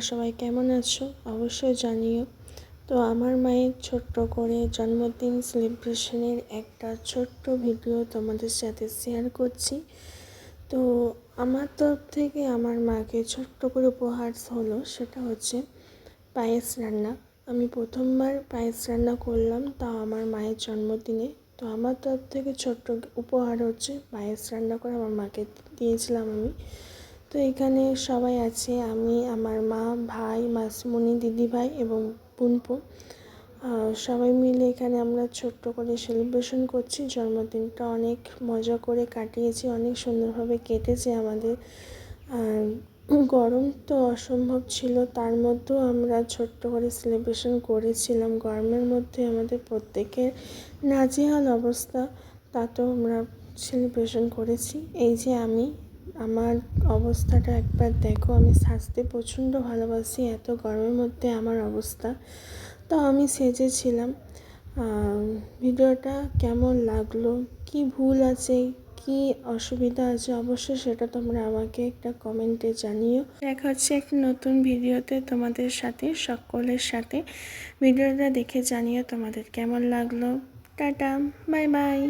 তোমরা সবাই কেমন আছো অবশ্যই জানিও। তো আমার মায়ের ছোট্ট করে জন্মদিন সেলিব্রেশনের একটা ছোট্ট ভিডিও তোমাদের সাথে শেয়ার করছি। তো আমার তরফ থেকে আমার মাকে ছোট্ট করে উপহার হলো, সেটা হচ্ছে পায়েস রান্না। আমি প্রথমবার পায়েস রান্না করলাম, তাও আমার মায়ের জন্মদিনে। তো আমার তরফ থেকে ছোট্ট উপহার হচ্ছে পায়েস রান্না করে আমার মাকে দিয়েছিলাম আমি। তো এখানে সবাই আছে, আমি, আমার মা, ভাই, মাসিমণি, দিদিভাই এবং পুনপু। সবাই মিলে এখানে আমরা ছোট্ট করে সেলিব্রেশন করছি। জন্মদিনটা অনেক মজা করে কাটিয়েছি, অনেক সুন্দরভাবে কেটেছে আমাদের। গরম তো অসম্ভব ছিল, তার মধ্যেও আমরা ছোট্ট করে সেলিব্রেশন করেছিলাম। গরমের মধ্যে আমাদের প্রত্যেকের নাজেহাল অবস্থা, তাতেও আমরা সেলিব্রেশন করেছি। এই যে আমার অবস্থাটা একবার দেখো, আমি সাজতে প্রচণ্ড ভালোবাসি, এত গরমের মধ্যে আমার অবস্থা। তো আমি সেজেছিলাম। ভিডিওটা কেমন লাগলো, কি ভুল আছে, কি অসুবিধা আছে, অবশ্যই সেটা তোমরা আমাকে একটা কমেন্টে জানিও। দেখা হচ্ছে একটা নতুন ভিডিওতে তোমাদের সাথে, সকলের সাথে। ভিডিওটা দেখে জানিও তোমাদের কেমন লাগলো। Tata, bye bye.